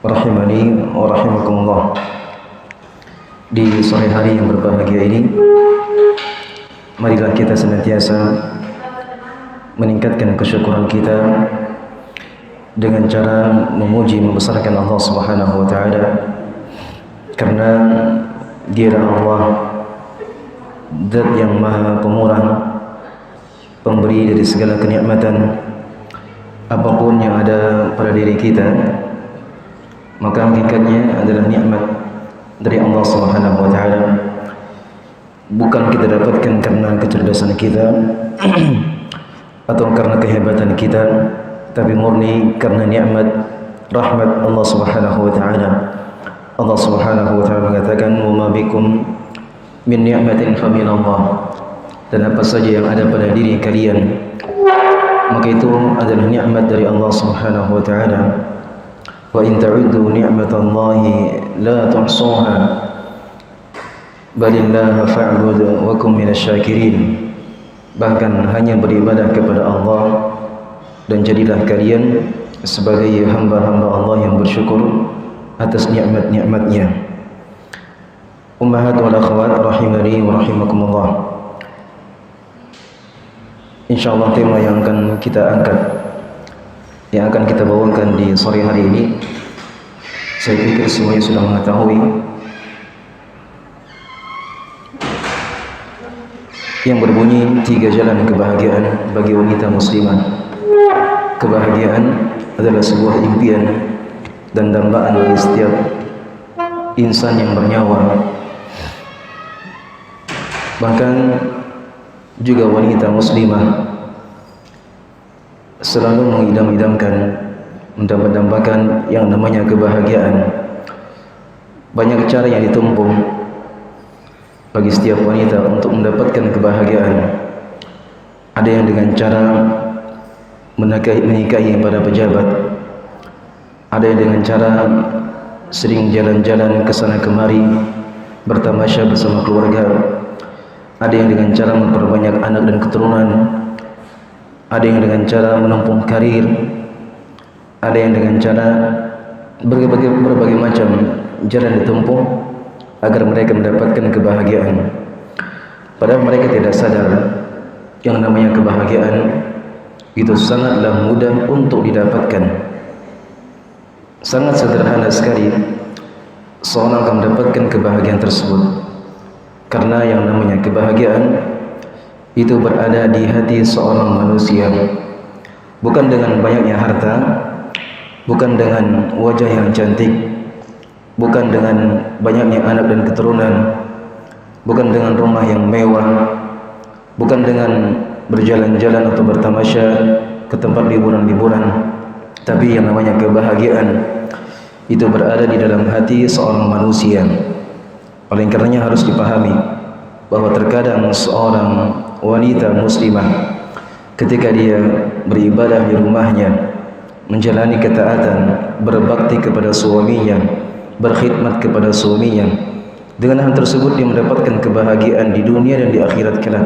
rahimani wa rahimakumullah. Di sore hari yang berbahagia ini, marilah kita senantiasa meningkatkan kesyukuran kita dengan cara memuji membesarkan Allah Subhanahu wa taala, karena Dialah Allah, Zat yang Maha Pemurah, pemberi dari segala kenikmatan. Apapun yang ada pada diri kita, maka hakikatnya adalah nikmat dari Allah Subhanahu wa taala. Bukan kita dapatkan karena kecerdasan kita atau karena kehebatan kita, tapi murni karena nikmat rahmat Allah Subhanahu wa taala. Allah Subhanahu wa taala mengatakan, "Wa ma bikum min ni'matin fa min Allah." Dan apa saja yang ada pada diri kalian, maka itu adalah nikmat dari Allah Subhanahu wa taala. Wa in ta'uddu ni'matallahi la tuhsuha balillaha fa'budu wa kum minasyakirin. Bahkan hanya beribadah kepada Allah dan jadilah kalian sebagai hamba-hamba Allah yang bersyukur atas nikmat-nikmatnya. Ummahat wal akhwat rahimani wa rahimakumullah. InsyaAllah tema yang akan kita angkat, yang akan kita bawakan di sore hari ini, saya pikir semuanya sudah mengetahui, yang berbunyi 3 jalan kebahagiaan bagi wanita muslimah. Kebahagiaan adalah sebuah impian dan dambaan bagi setiap insan yang bernyawa. Bahkan juga wanita muslimah selalu mengidam-idamkan, mendambakan yang namanya kebahagiaan. Banyak cara yang ditempuh bagi setiap wanita untuk mendapatkan kebahagiaan. Ada yang dengan cara menikahi para pejabat, ada yang dengan cara sering jalan-jalan ke sana kemari, bertamasya bersama keluarga, ada yang dengan cara memperbanyak anak dan keturunan, ada yang dengan cara menempuh karir, ada yang dengan cara berbagai macam jalan ditempuh agar mereka mendapatkan kebahagiaan. Padahal mereka tidak sadar yang namanya kebahagiaan itu sangatlah mudah untuk didapatkan. Sangat sederhana sekali seorang akan mendapatkan kebahagiaan tersebut, karena yang namanya kebahagiaan itu berada di hati seorang manusia, bukan dengan banyaknya harta, bukan dengan wajah yang cantik, bukan dengan banyaknya anak dan keturunan, bukan dengan rumah yang mewah, bukan dengan berjalan-jalan atau bertamasya ke tempat liburan-liburan, tapi yang namanya kebahagiaan itu berada di dalam hati seorang manusia. Oleh karenanya harus dipahami bahwa terkadang seorang wanita muslimah ketika dia beribadah di rumahnya, menjalani ketaatan, berbakti kepada suaminya, berkhidmat kepada suaminya, dengan hal tersebut dia mendapatkan kebahagiaan di dunia dan di akhirat kelak.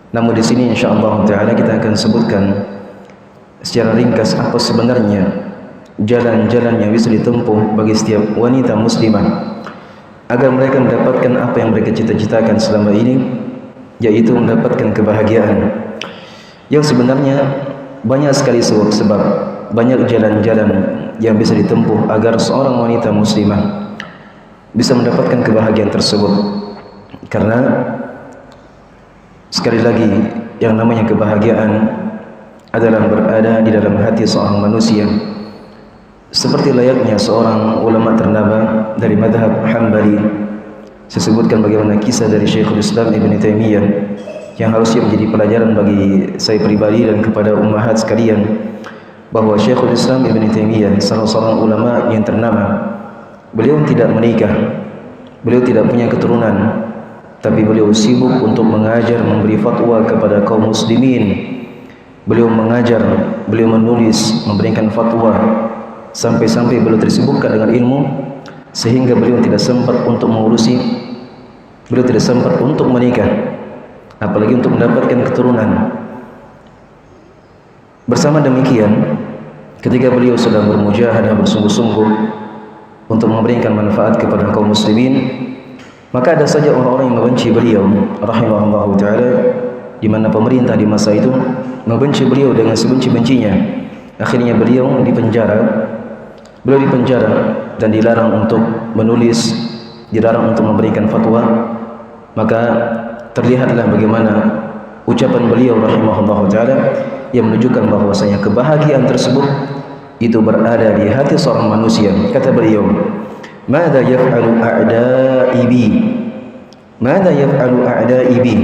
Namun di sini insyaallah taala kita akan sebutkan secara ringkas apa sebenarnya jalan-jalan yang bisa ditempuh bagi setiap wanita muslimah agar mereka mendapatkan apa yang mereka cita-citakan selama ini, yaitu mendapatkan kebahagiaan. Yang sebenarnya banyak sekali sebab, banyak jalan-jalan yang bisa ditempuh agar seorang wanita muslimah bisa mendapatkan kebahagiaan tersebut. Karena sekali lagi yang namanya kebahagiaan adalah berada di dalam hati seorang manusia. Seperti layaknya seorang ulama ternama dari madhab Hanbali, saya sebutkan bagaimana kisah dari Syekhul Islam Ibn Taimiyah yang harusnya menjadi pelajaran bagi saya pribadi dan kepada ummahat sekalian, bahwa Syekhul Islam Ibn Taimiyah salah seorang ulama yang ternama, beliau tidak menikah, beliau tidak punya keturunan, tapi beliau sibuk untuk mengajar, memberi fatwa kepada kaum muslimin. Beliau mengajar, beliau menulis, memberikan fatwa, sampai-sampai beliau tersibukkan dengan ilmu sehingga beliau tidak sempat untuk mengurusi, beliau tidak sempat untuk menikah, apalagi untuk mendapatkan keturunan. Bersama demikian, ketika beliau sedang bermujahadah bersungguh-sungguh untuk memberikan manfaat kepada kaum muslimin, maka ada saja orang-orang yang membenci beliau rahimahullahu taala, di mana pemerintah di masa itu membenci beliau dengan sebenci-bencinya. Akhirnya beliau dipenjara. Beliau dipenjara dan dilarang untuk menulis, dilarang untuk memberikan fatwa. Maka terlihatlah bagaimana ucapan beliau rahimahullahu taala yang menunjukkan bahwasanya kebahagiaan tersebut itu berada di hati seorang manusia. Kata beliau, "Mada yaf'alu a'da'i bi? Mada yaf'alu a'da'i bi?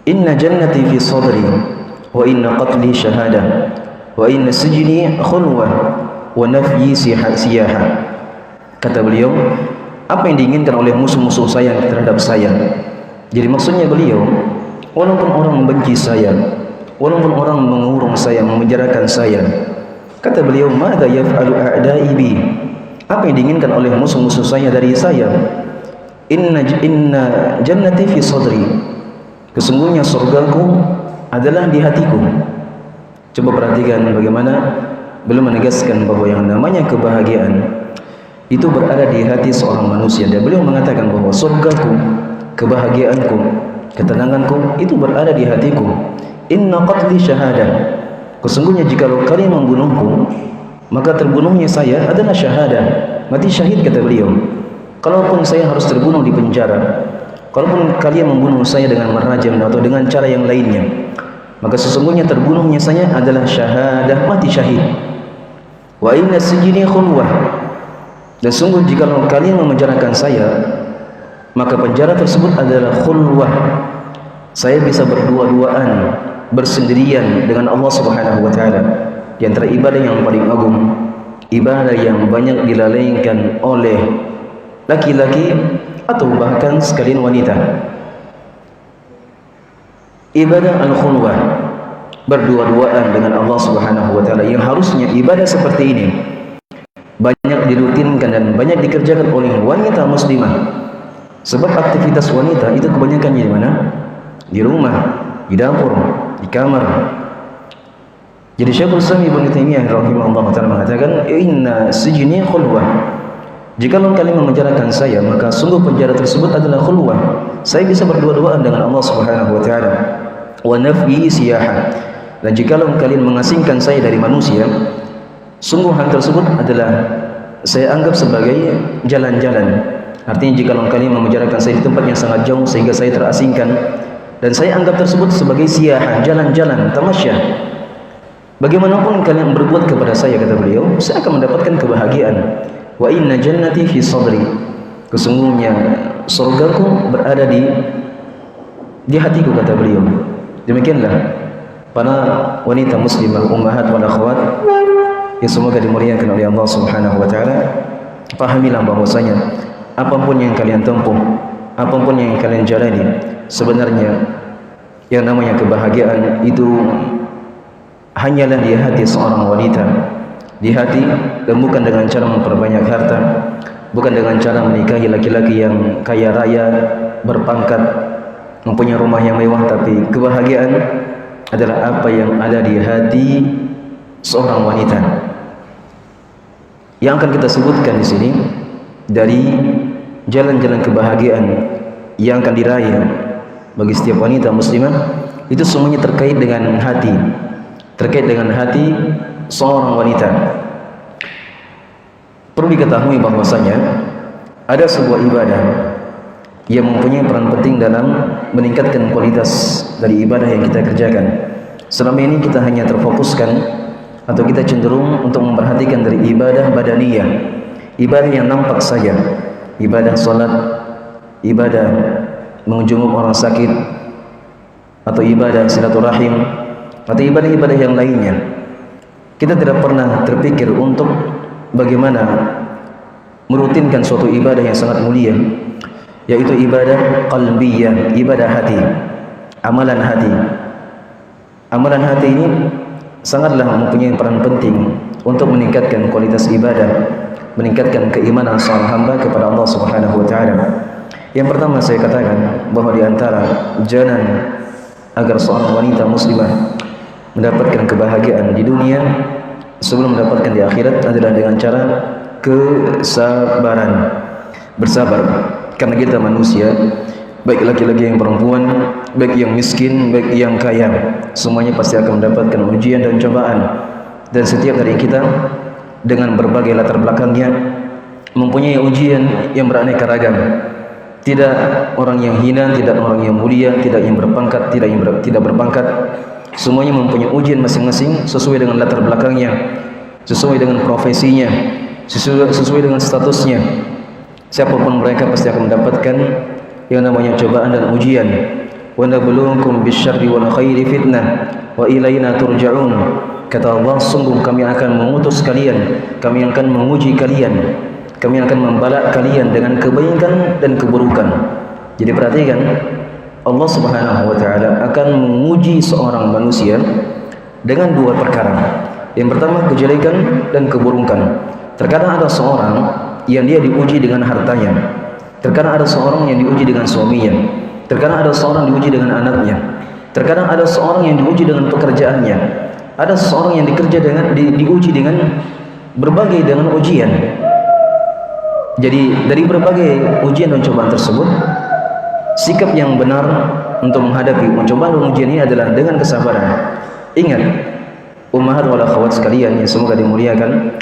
Inna jannati fi sadri wa inna qatli syahadah wa inna sijni khulwah wa nafyi siyaha." Kata beliau, apa yang diinginkan oleh musuh-musuh saya terhadap saya? Jadi maksudnya beliau, walaupun orang membenci saya, walaupun orang mengurung saya, memenjarakan saya, kata beliau, "Madza yaf'alu a'da'i bi?" Apa yang diinginkan oleh musuh-musuh saya dari saya? Inna jannati fi sadri. Kesungguhnya surgaku adalah di hatiku. Coba perhatikan bagaimana beliau menegaskan bahwa yang namanya kebahagiaan itu berada di hati seorang manusia. Dan beliau mengatakan bahwa surgaku, kebahagiaanku, ketenanganku itu berada di hatiku. Inna qatli syahadah. Kesungguhnya jikalau kalian membunuhku, maka terbunuhnya saya adalah syahadah, mati syahid, kata beliau. Kalaupun saya harus terbunuh di penjara, kalaupun kalian membunuh saya dengan merajam atau dengan cara yang lainnya, maka sesungguhnya terbunuhnya saya adalah syahadah, mati syahid. Wa inna sijni khulwah. Dan sungguh jikalau kalian memenjarakan saya, maka penjara tersebut adalah khulwah. Saya bisa berdua-duaan, bersendirian dengan Allah Subhanahu wa taala. Di antara ibadah yang paling agung, ibadah yang banyak dilalaikan oleh laki-laki atau bahkan sekalian wanita, ibadah al-khulwah, berdua-duaan dengan Allah Subhanahu wa taala, yang harusnya ibadah seperti ini banyak dirutinkan dan banyak dikerjakan oleh wanita muslimah. Sebab aktivitas wanita itu kebanyakan di mana? Di rumah, di dapur, di kamar. Jadi Syekhul Islam Ibnu Taimiyah rahimahullah taala mengatakan, "Inna sijni khulwah." Jikalau kalian memenjarakan saya, maka sungguh penjara tersebut adalah khulwah. Saya bisa berdua-duaan dengan Allah Subhanahu wa taala. Wa nafyi siyaha. Dan jikalau kalian mengasingkan saya dari manusia, sungguh hal tersebut adalah saya anggap sebagai jalan-jalan. Artinya jikalau kalian memenjarakan saya di tempat yang sangat jauh sehingga saya terasingkan, dan saya anggap tersebut sebagai siyaha, jalan-jalan, tamasya, bagaimanapun kalian berbuat kepada saya, kata beliau, saya akan mendapatkan kebahagiaan. Wa inna jannati fi sadri. Kesungguhnya surgaku berada di hatiku, kata beliau. Demikianlah para wanita muslimah, ummahat wal akhwat yang semoga dimuliakan oleh Allah Subhanahu wa taala. Pahamilah bahwasanya apapun yang kalian tempuh, apapun yang kalian jalani, sebenarnya yang namanya kebahagiaan itu hanyalah di hati seorang wanita, di hati, dan bukan dengan cara memperbanyak harta, bukan dengan cara menikahi laki-laki yang kaya raya, berpangkat, mempunyai rumah yang mewah, tapi kebahagiaan adalah apa yang ada di hati seorang wanita. Yang akan kita sebutkan di sini dari jalan-jalan kebahagiaan yang akan diraih bagi setiap wanita muslimah, itu semuanya terkait dengan hati, terkait dengan hati seorang wanita. Perlu diketahui bahwasanya ada sebuah ibadah yang mempunyai peran penting dalam meningkatkan kualitas dari ibadah yang kita kerjakan. Selama ini kita hanya terfokuskan atau kita cenderung untuk memperhatikan dari ibadah badaniyah, ibadah yang nampak saja, ibadah salat, ibadah menjenguk orang sakit, atau ibadah silaturahim, atau ibadah-ibadah yang lainnya. Kita tidak pernah terpikir untuk bagaimana merutinkan suatu ibadah yang sangat mulia, yaitu ibadah qalbiyah, ibadah hati, amalan hati. Amalan hati ini sangatlah mempunyai peran penting untuk meningkatkan kualitas ibadah, meningkatkan keimanan seorang hamba kepada Allah Subhanahu wa taala. Yang pertama saya katakan bahwa di antara jalan agar seorang wanita muslimah mendapatkan kebahagiaan di dunia sebelum mendapatkan di akhirat adalah dengan cara kesabaran. Bersabar, karena kita manusia, baik laki-laki yang perempuan, baik yang miskin, baik yang kaya, semuanya pasti akan mendapatkan ujian dan cobaan. Dan setiap dari kita dengan berbagai latar belakangnya mempunyai ujian yang beraneka ragam. Tidak orang yang hina, tidak orang yang mulia, tidak yang berpangkat, tidak berpangkat. Semuanya mempunyai ujian masing-masing sesuai dengan latar belakangnya, sesuai dengan profesinya, sesuai dengan statusnya. Siapapun mereka pasti akan mendapatkan yang namanya cobaan dan ujian. Wa nabluukum bisyarri wal khairi fitnah wa ilaina turja'un. Kata Allah, sungguh kami akan mengutus kalian, kami akan menguji kalian, kami akan membalak kalian dengan kebaikan dan keburukan. Jadi perhatikan, Allah Subhanahu wa taala akan menguji seorang manusia dengan dua perkara. Yang pertama kejelekan dan keburukan. Terkadang ada seorang yang dia diuji dengan hartanya, terkadang ada seorang yang diuji dengan suaminya, terkadang ada seorang diuji dengan anaknya, terkadang ada seorang yang diuji dengan pekerjaannya, ada seorang yang diuji dengan berbagai dengan ujian. Jadi dari berbagai ujian dan cobaan tersebut, sikap yang benar untuk menghadapi cobaan dan ujian ini adalah dengan kesabaran. Ingat, ummahat wal akhwat sekalian yang semoga dimuliakan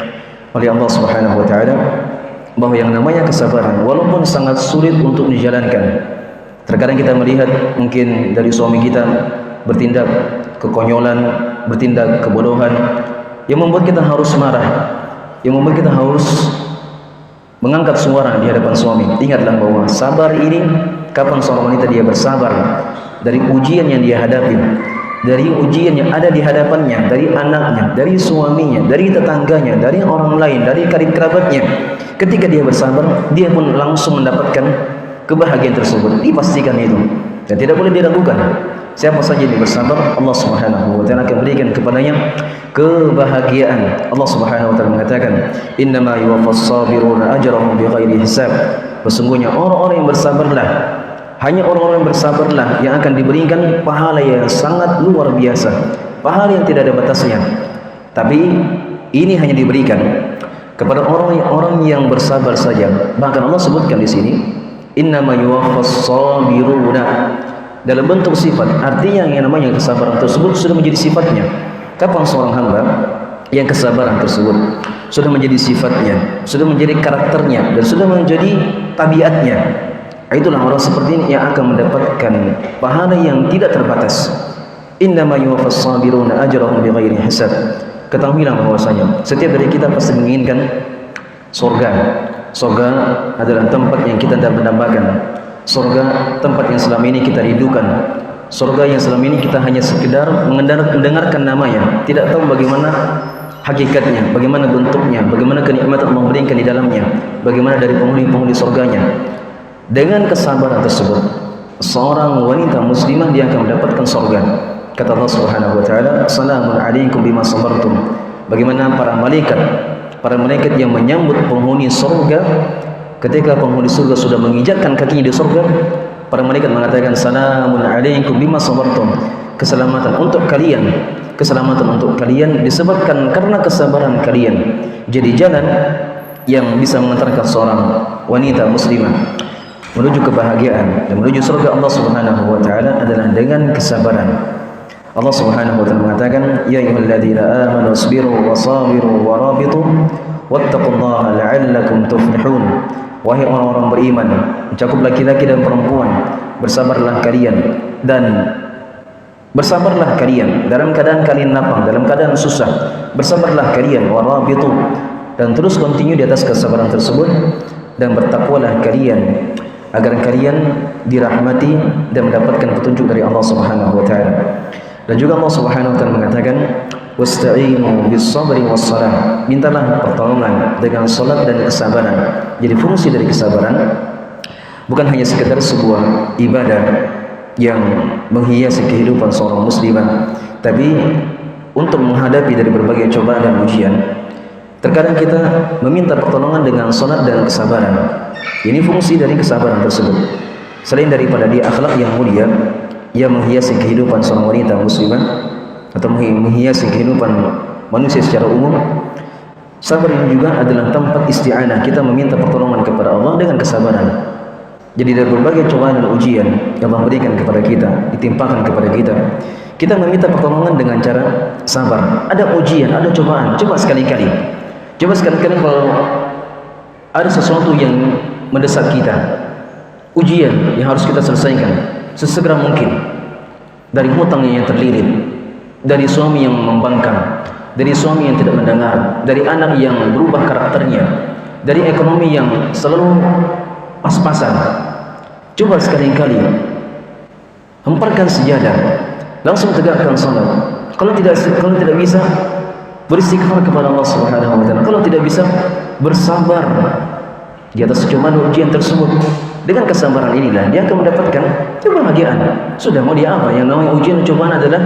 oleh Allah Subhanahu wa taala, bahwa yang namanya kesabaran walaupun sangat sulit untuk dijalankan. Terkadang kita melihat mungkin dari suami kita bertindak kekonyolan, bertindak kebodohan yang membuat kita harus marah, yang membuat kita harus mengangkat suara di hadapan suami. Ingatlah bahwa sabar ini, kapan seorang wanita dia bersabar dari ujian yang dia hadapi, dari ujian yang ada di hadapannya, dari anaknya, dari suaminya, dari tetangganya, dari orang lain, dari karib kerabatnya. Ketika dia bersabar, dia pun langsung mendapatkan kebahagiaan tersebut. Dipastikan itu dan tidak boleh diragukan. Siapa saja yang bersabar, Allah Subhanahu wa taala akan berikan kepadanya kebahagiaan. Allah Subhanahu wa taala mengatakan, "Innama yuwaffas sabiruna ajrahum bighairi hisab." Sesungguhnya orang-orang yang bersabarlah, hanya orang-orang yang bersabarlah yang akan diberikan pahala yang sangat luar biasa, pahala yang tidak ada batasnya. Tapi ini hanya diberikan kepada orang-orang yang bersabar saja. Bahkan Allah sebutkan di sini, "Innama yuwaffas sabiruna," dalam bentuk sifat. Artinya yang namanya kesabaran tersebut sudah menjadi sifatnya. Kapan seorang hamba yang kesabaran tersebut sudah menjadi sifatnya, sudah menjadi karakternya, dan sudah menjadi tabiatnya, itulah orang seperti ini yang akan mendapatkan pahala yang tidak terbatas. Innama yuwaffas sabiruna ajrahum bighairi hisab. Ketahuilah bahwasanya setiap dari kita pasti menginginkan surga. Surga adalah tempat yang kita dambakan. Surga tempat yang selama ini kita rindukan. Surga yang selama ini kita hanya sekedar mendengarkan namanya, tidak tahu bagaimana hakikatnya, bagaimana bentuknya, bagaimana kenikmatan Allah berikan di dalamnya, bagaimana dari penghuni-penghuni surganya. Dengan kesabaran tersebut, seorang wanita muslimah dia akan mendapatkan surga. Kata Allah Subhanahu wa taala, "Salamun alaikum bima sabartum." Bagaimana para malaikat yang menyambut penghuni surga ketika penghuni surga sudah menginjakkan kakinya di surga, para malaikat mengatakan, "Salamun alaikum bima sabartum." Keselamatan untuk kalian, keselamatan untuk kalian disebabkan karena kesabaran kalian. Jadi jalan yang bisa mengantarkan seorang wanita muslimah menuju kebahagiaan dan menuju surga Allah Subhanahu wa taala adalah dengan kesabaran. Allah Subhanahu wa taala mengatakan, "Ya ayyuhalladzina amanu sabiru wa sabiru wa rabitu wattaqullaha la'allakum tuflihun." Wahai orang-orang beriman, mencakup laki-laki dan perempuan, bersabarlah kalian dalam keadaan kalian lapang, dalam keadaan susah. Bersabarlah kalian wa rabitu, dan terus continue di atas kesabaran tersebut, dan bertakwalah kalian agar kalian dirahmati dan mendapatkan petunjuk dari Allah Subhanahu wa taala. Dan juga Allah Subhanahu wa taala mengatakan, "Wasta'inu bis-sabri was-shalah." Mintalah pertolongan dengan salat dan kesabaran. Jadi fungsi dari kesabaran bukan hanya sekedar sebuah ibadah yang menghiasi kehidupan seorang muslimah, tapi untuk menghadapi dari berbagai cobaan dan ujian, terkadang kita meminta pertolongan dengan salat dan kesabaran. Ini fungsi dari kesabaran tersebut. Selain daripada dia akhlak yang mulia yang menghiasi kehidupan seorang wanita muslimah atau menghiasi kehidupan manusia secara umum. Sabar ini juga adalah tempat isti'anah, kita meminta pertolongan kepada Allah dengan kesabaran. Jadi dari berbagai cobaan dan ujian yang Allah berikan kepada kita, ditimpakan kepada kita, kita meminta pertolongan dengan cara sabar. Ada ujian, ada cobaan, coba sekali-kali kalau ada sesuatu yang mendesak kita, ujian yang harus kita selesaikan sesegera mungkin. Dari hutang yang terlilit, dari suami yang membangkang, dari suami yang tidak mendengar, dari anak yang berubah karakternya, dari ekonomi yang selalu pas-pasan. Coba sekali-kali hemparkan sejadah, langsung tegakkan salat. Kalau tidak bisa, beristighfar kepada Allah Subhanahu wa taala. Kalau tidak bisa, bersabar di atas cobaan ujian tersebut. Dengan kesabaran inilah dia akan mendapatkan kebahagiaan. Sudah mau dia apa? Yang namanya ujian dan cobaan adalah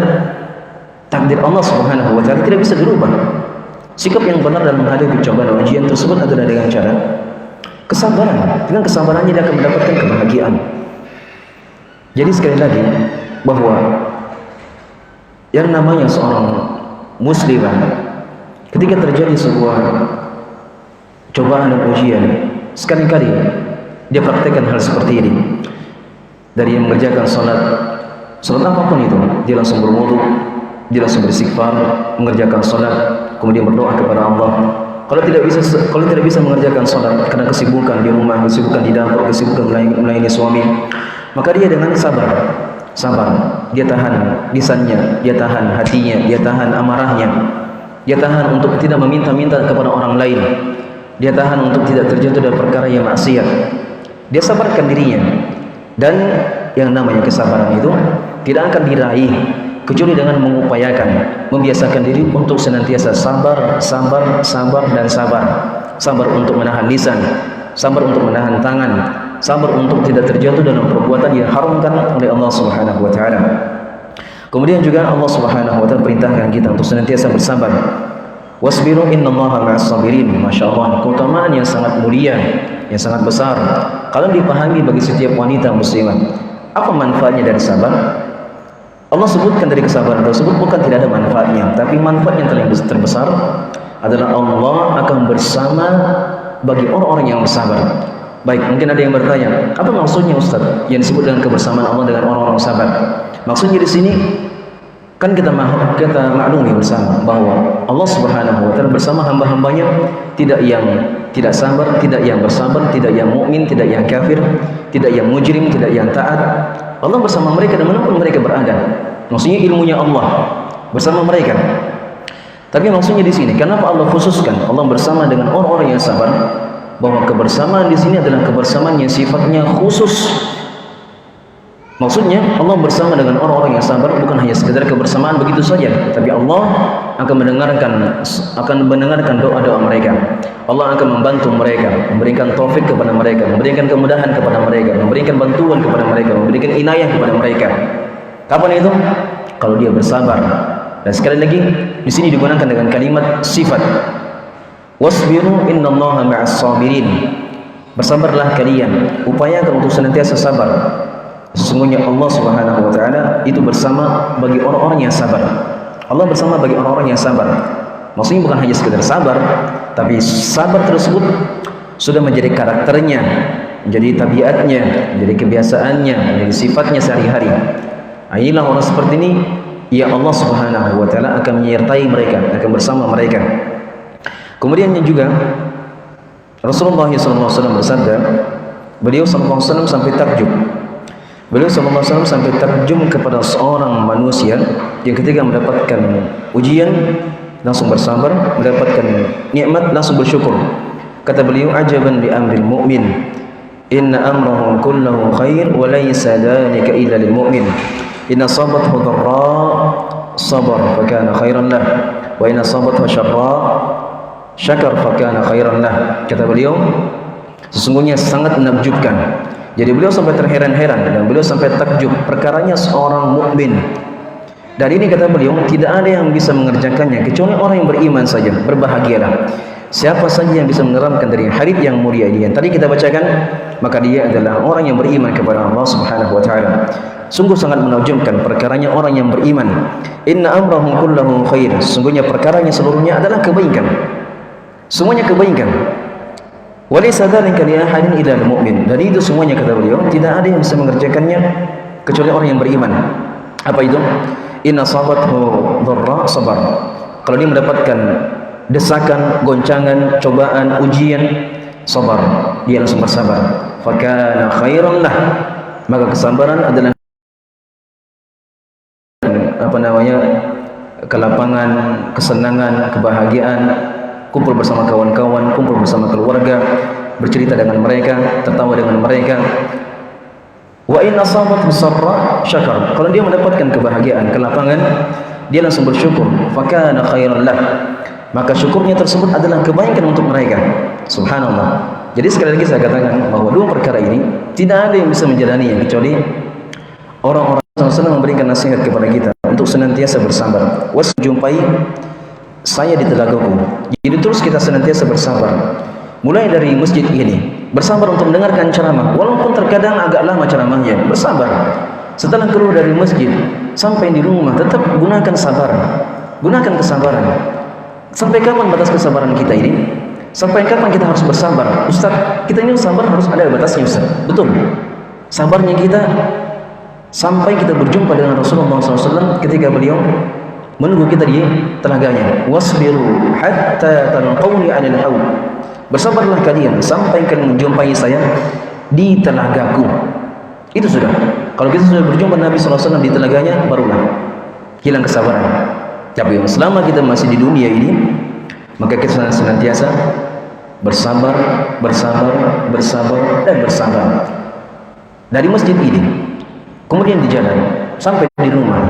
takdir Allah Subhanahu wa taala, tidak bisa dirubah. Sikap yang benar dalam menghadapi cobaan ujian tersebut adalah dengan cara kesabaran. Dengan kesabarannya dia akan mendapatkan kebahagiaan. Jadi sekali lagi bahwa yang namanya seorang muslim ketika terjadi sebuah cobaan dan ujian, sekali-kali dia praktekkan hal seperti ini. Dari yang mengerjakan salat apapun itu, dia langsung berwudu, dia langsung beristighfar, mengerjakan salat, kemudian berdoa kepada Allah. Kalau tidak bisa mengerjakan salat karena kesibukan di rumah, kesibukan di dapur, kesibukan melayani suami, maka dia dengan sabar, dia tahan lisannya, dia tahan hatinya, dia tahan amarahnya, dia tahan untuk tidak meminta-minta kepada orang lain, dia tahan untuk tidak terjatuh dalam perkara yang maksiat. Dia sabarkan dirinya, dan yang namanya kesabaran itu tidak akan diraih kecuali dengan mengupayakan, membiasakan diri untuk senantiasa sabar. Sabar untuk menahan lisan, sabar untuk menahan tangan, sabar untuk tidak terjatuh dalam perbuatan yang haramkan oleh Allah Subhanahu wa taala. Kemudian juga Allah Subhanahu wa taala perintahkan kita untuk senantiasa bersabar. Wasbiru innallaha ma'as sabirin. Masyaallah, keutamaan yang sangat mulia, yang sangat besar kalau dipahami bagi setiap wanita muslimah. Apa manfaatnya dari sabar? Allah sebutkan dari kesabaran tersebut bukan tidak ada manfaatnya, tapi manfaat yang terbesar adalah Allah akan bersama bagi orang-orang yang bersabar. Baik, mungkin ada yang bertanya, apa maksudnya Ustaz yang disebut dengan kebersamaan Allah dengan orang-orang sabar? Maksudnya di sini kan kita maklumi bersama bahwa Allah Subhanahu wa taala bersama hamba-hambanya, tidak yang tidak sabar, tidak yang bersabar, tidak yang mukmin, tidak yang kafir, tidak yang mujrim, tidak yang taat. Allah bersama mereka dimanapun mereka berada. Maksudnya ilmunya Allah bersama mereka. Tapi maksudnya di sini, kenapa Allah khususkan Allah bersama dengan orang-orang yang sabar? Bahwa kebersamaan di sini adalah kebersamaan yang sifatnya khusus. Maksudnya Allah bersama dengan orang-orang yang sabar bukan hanya sekedar kebersamaan begitu saja, tapi Allah akan mendengarkan doa-doa mereka. Allah akan membantu mereka, memberikan taufik kepada mereka, memberikan kemudahan kepada mereka, memberikan bantuan kepada mereka, memberikan inayah kepada mereka. Kapan itu? Kalau dia bersabar. Dan sekali lagi di sini digunakan dengan kalimat sifat. Wasbiru innallaha ma'as sabirin. Bersabarlah kalian, upayakan untuk senantiasa sabar. Sesungguhnya Allah Subhanahu wa taala itu bersama bagi orang-orang yang sabar. Allah bersama bagi orang-orang yang sabar. Maksudnya bukan hanya sekedar sabar, tapi sabar tersebut sudah menjadi karakternya, menjadi tabiatnya, menjadi kebiasaannya, menjadi sifatnya sehari-hari. Inilah orang seperti ini, ya Allah Subhanahu wa taala akan menyertai mereka, akan bersama mereka. Kemudian juga Rasulullah SAW bersabda, beliau SAW sampai takjub. Beliau SAW sampai terjun kepada seorang manusia yang ketika mendapatkan ujian langsung bersabar, mendapatkan nikmat langsung bersyukur. Kata beliau, ajaban li amril mu'min, inna amrahu kullahu khair wa laysa dhalika illa lil mu'min. Inna sabathu dharra sabar fa kana khairan lah, wa inna sabathu syarra syakar fa kana khairan lah. Kata beliau, sesungguhnya sangat menakjubkan. Jadi beliau sampai terheran-heran dan beliau sampai takjub perkaranya seorang mukmin. Dan ini kata beliau, tidak ada yang bisa mengerjakannya kecuali orang yang beriman saja. Berbahagialah siapa saja yang bisa menerangkan dari hadits yang mulia ini yang tadi kita bacakan. maka dia adalah orang yang beriman kepada Allah Subhanahu wa taala. Sungguh sangat menakjubkan perkaranya orang yang beriman. Inna amrahum kullahu khair. Sungguhnya perkaranya seluruhnya adalah kebaikan. Semuanya kebaikan. Walaysa dzalika li ahadin illa al-mu'min. Dan itu semuanya, kata beliau, tidak ada yang bisa mengerjakannya kecuali orang yang beriman. Apa itu? Inna sabathu dharra sabar. Kalau dia mendapatkan desakan, goncangan, cobaan, ujian, sabar, dia langsung bersabar. Fakana khairan lah. Maka kesabaran adalah kelapangan, kesenangan, kebahagiaan, kumpul bersama kawan-kawan, kumpul bersama keluarga, bercerita dengan mereka, tertawa dengan mereka. Wa in asabathu sarra syakar. Kalau dia mendapatkan kebahagiaan, kelapangan, dia langsung bersyukur. Fakana khairan lah. Maka syukurnya tersebut adalah kebaikan untuk mereka. Subhanallah. Jadi sekali lagi saya katakan bahwa dua perkara ini tidak ada yang bisa menjalaninya kecuali orang-orang yang senang memberikan nasihat kepada kita untuk senantiasa bersabar. Jumpai saya di telagaku. Jadi terus kita senantiasa bersabar. Mulai dari masjid ini, bersabar untuk mendengarkan ceramah, walaupun terkadang agak lama ceramahnya, bersabar. Setelah keluar dari masjid sampai di rumah, tetap gunakan sabar, gunakan kesabaran. Sampai kapan batas kesabaran kita ini? Sampai kapan kita harus bersabar? Ustaz, kita ini sabar harus ada batasnya, Ustaz. Betul. Sabarnya kita sampai kita berjumpa dengan Rasulullah SAW ketika beliau menunggu kita di telaganya. Wasbiru hatta talqawni 'alal haud. Bersabarlah kalian sampai kalian menjumpai saya di telagaku. Itu sudah. Kalau kita sudah berjumpa Nabi SAW di telaganya, barulah hilang kesabaran. Tapi selama kita masih di dunia ini, maka kita senantiasa bersabar, bersabar, bersabar, dan bersabar. Dari masjid ini, kemudian di jalan, sampai di rumah,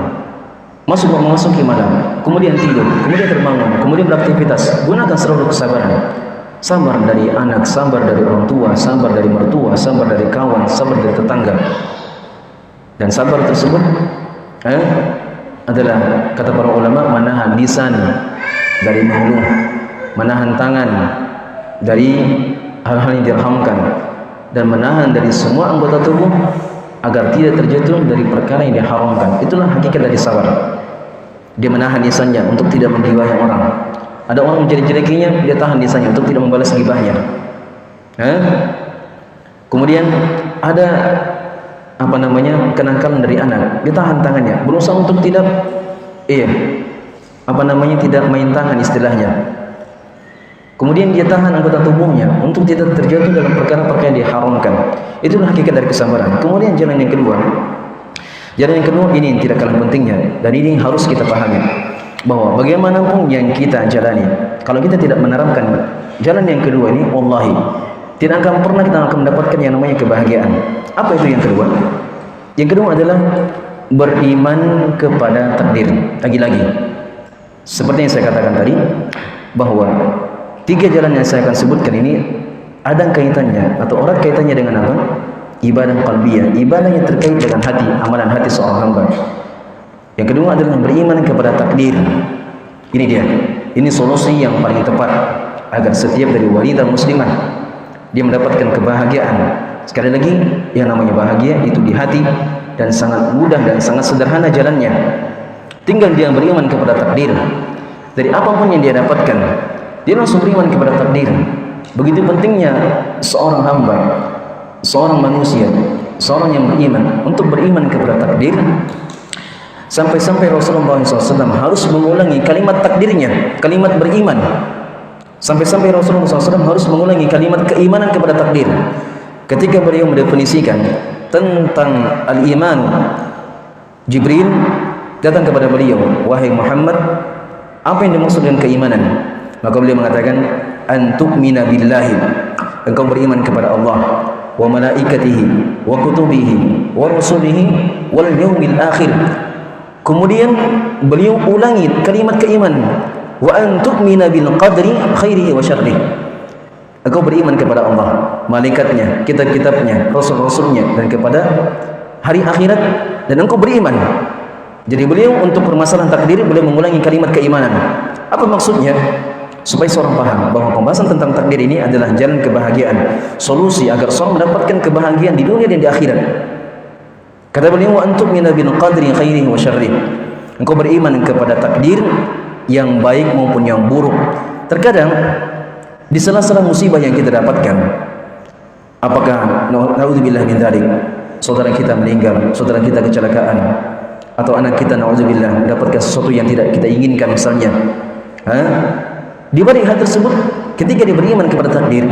memasuki malam, kemudian tidur, kemudian terbangun, kemudian beraktivitas. Gunakan selalu kesabaran. Sabar dari anak, sabar dari orang tua, sabar dari mertua, sabar dari kawan, sabar dari tetangga. Dan sabar tersebut adalah, kata para ulama, menahan lisan dari mengeluh, menahan tangan dari hal-hal yang diharamkan, dan menahan dari semua anggota tubuh agar tidak terjatuh dari perkara yang diharamkan. Itulah hakikat dari sabar. Dia menahan lisannya untuk tidak menggibahi orang. Ada orang menjelek-jelekinya, dia tahan lisannya untuk tidak membalas gibahnya. Kemudian ada kenakalan dari anak, dia tahan tangannya, berusaha untuk tidak tidak main tangan istilahnya. Kemudian dia tahan anggota tubuhnya untuk tidak terjatuh dalam perkara-perkara yang diharamkan. Itulah hakikat dari kesabaran. Kemudian jalan yang kedua ini yang tidak kalah pentingnya, dan ini harus kita pahami, bahwa bagaimanapun yang kita jalani, kalau kita tidak menerapkan jalan yang kedua ini, wallahi tidak akan pernah kita akan mendapatkan yang namanya kebahagiaan. Apa itu yang kedua? Yang kedua adalah beriman kepada takdir. Lagi-lagi, seperti yang saya katakan tadi, bahwa tiga jalan yang saya akan sebutkan ini ada kaitannya atau erat kaitannya dengan apa? Ibadah qalbiyah, ibadah yang terkait dengan hati, amalan hati seorang hamba. Yang kedua adalah beriman kepada takdir. Ini dia, ini solusi yang paling tepat agar setiap dari wanita muslimah dia mendapatkan kebahagiaan. Sekali lagi, yang namanya bahagia itu di hati, dan sangat mudah dan sangat sederhana jalannya. Tinggal dia beriman kepada takdir. Dari apapun yang dia dapatkan, dia langsung beriman kepada takdir. Begitu pentingnya seorang hamba, seorang manusia, seorang yang beriman untuk beriman kepada takdir. Sampai-sampai Rasulullah SAW harus mengulangi kalimat takdirnya, kalimat beriman. Sampai-sampai Rasulullah SAW harus mengulangi kalimat keimanan kepada takdir. Ketika beliau mendefinisikan tentang al-iman, Jibril datang kepada beliau, wahai Muhammad, apa yang dimaksud dengan keimanan? Maka beliau mengatakan, an tu'mina billahi, engkau beriman kepada Allah, wa malaikatihi, wa kutubihi, wa rusulihi, wal yaumil akhir. Kemudian beliau ulangi kalimat keimanan, wa an tu'mina bil qadri khairihi wa syarrihi. Engkau beriman kepada Allah, malaikatnya, kitab-kitabnya, rasul-rasulnya, dan kepada hari akhirat, dan engkau beriman. Jadi beliau untuk permasalahan takdir beliau mengulangi kalimat keimanan. Apa maksudnya? supaya seorang paham bahwa pembahasan tentang takdir ini adalah jalan kebahagiaan, solusi agar seorang mendapatkan kebahagiaan di dunia dan di akhirat. Kata beliau, wa antum min bil qadri khairihi wa syarrihi. Engkau beriman kepada takdir yang baik maupun yang buruk. Terkadang di sela-sela musibah yang kita dapatkan, apakah naudzubillah min dzalik, saudara kita meninggal, saudara kita kecelakaan, atau anak kita naudzubillah mendapatkan sesuatu yang tidak kita inginkan misalnya, di balik hal tersebut, ketika dia beriman kepada takdir,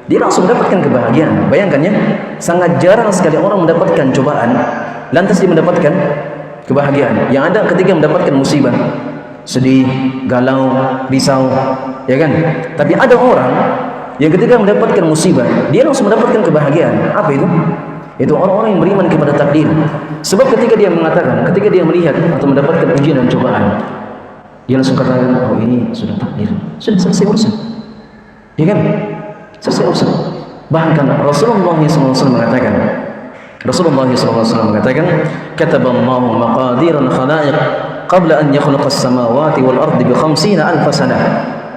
dia langsung mendapatkan kebahagiaan. Bayangkan ya, sangat jarang sekali orang mendapatkan cobaan lantas dia mendapatkan kebahagiaan. Yang ada ketika mendapatkan musibah, sedih, galau, risau, ya kan? Tapi ada orang yang ketika mendapatkan musibah, dia langsung mendapatkan kebahagiaan. Apa itu? Itu orang-orang yang beriman kepada takdir. Sebab ketika dia mengatakan, ketika dia melihat atau mendapatkan ujian dan cobaan, dia langsung katakan, oh ini sudah takdir, sudah selesai urusan, ya kan? Selesai urusan. Bahkan Rasulullah SAW mengatakan, kataballahu maqadiran khalaiq qabla an yakhluqa as-samawati wal ardi bi 50,000 sanah.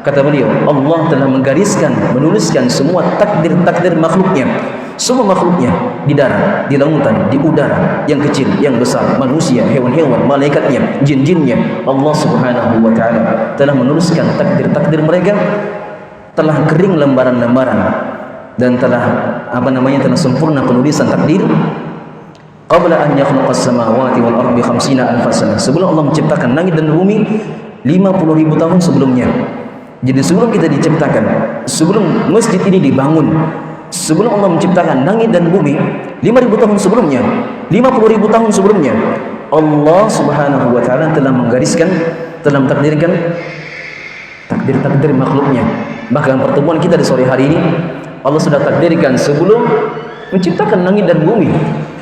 Kata beliau, Allah telah menggariskan, menuliskan semua takdir-takdir makhluknya, semua makhluknya di darat, di lautan, di udara, yang kecil, yang besar, manusia, hewan-hewan, malaikatnya, jin-jinnya. Allah Subhanahu wa taala telah menuliskan takdir-takdir mereka, telah kering lembaran-lembaran dan telah telah sempurna penulisan takdir qabla an yakhluqa as-samawati wal ardi 50,000 sanah. Sebelum Allah menciptakan langit dan bumi 50,000 tahun sebelumnya. Jadi sebelum kita diciptakan, sebelum masjid ini dibangun, sebelum Allah menciptakan langit dan bumi 5,000 tahun sebelumnya, 50,000 tahun sebelumnya, Allah Subhanahu wa taala telah menggariskan, telah mentakdirkan takdir-takdir makhluknya. Bahkan pertemuan kita di sore hari ini Allah sudah takdirkan sebelum menciptakan langit dan bumi.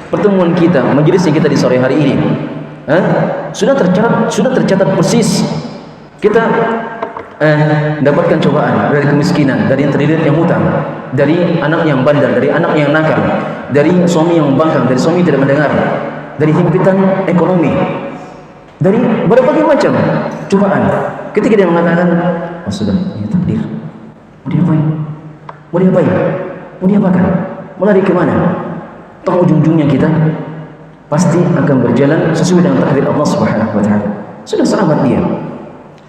Pertemuan kita, majelis kita di sore hari ini, sudah tercatat persis. Kita mendapatkan cobaan dari kemiskinan, dari yang terlilit yang hutang, dari anak yang bandel, dari anak yang nakal, dari suami yang membangkang, dari suami tidak mendengar, dari himpitan ekonomi, dari berbagai macam cobaan. Ketika dia mengatakan, oh sudah, ini takdir, mau diapain? Mau diapain? Mau diapakan? Mau lari kemana? Toh ujung-ujungnya kita pasti akan berjalan sesuai dengan takdir Allah Subhanahu wa taala. Sudah selamat dia.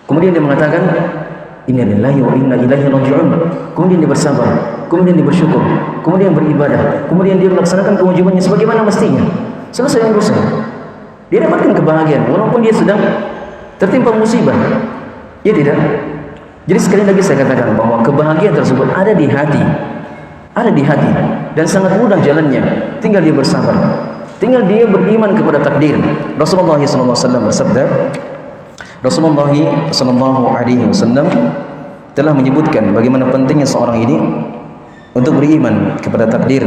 Kemudian dia mengatakan, inna lillahi wa inna ilaihi raji'un. Kemudian dia bersabar, kemudian dia bersyukur, kemudian beribadah, kemudian dia melaksanakan kewajibannya sebagaimana mestinya. Selesai urusan. Dia dapatkan kebahagiaan walaupun dia sedang tertimpa musibah. Ya tidak? Jadi sekali lagi saya katakan bahwa kebahagiaan tersebut ada di hati. Ada di hati dan sangat mudah jalannya. Tinggal dia bersabar, tinggal dia beriman kepada takdir. Rasulullah SAW bersabda, Rasulullah SAW telah menyebutkan bagaimana pentingnya seorang ini untuk beriman kepada takdir.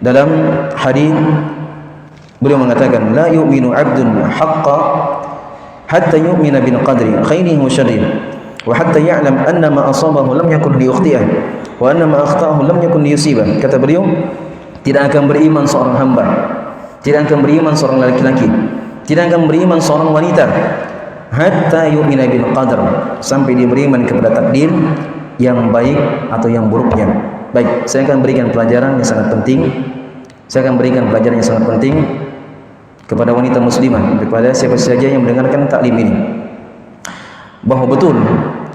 Dalam hadis beliau mengatakan, la yu'minu 'abdun haqqa hatta yu'mina bil qadri khairihi wa syarrihi wa hatta ya'lam anna ma asabahu lam yakun liyukhti'ah wa anna ma akhta'ahu lam yakun liyusibah. Kata beliau, tidak akan beriman seorang hamba, tidak akan beriman seorang laki-laki, tidak akan beriman seorang wanita hatta yu'mina bil qadar, sampai dia beriman kepada takdir yang baik atau yang buruknya. Baik, saya akan berikan pelajaran yang sangat penting. Saya akan berikan pelajaran yang sangat penting kepada wanita muslimah, kepada siapa saja yang mendengarkan taklim ini, bahwa betul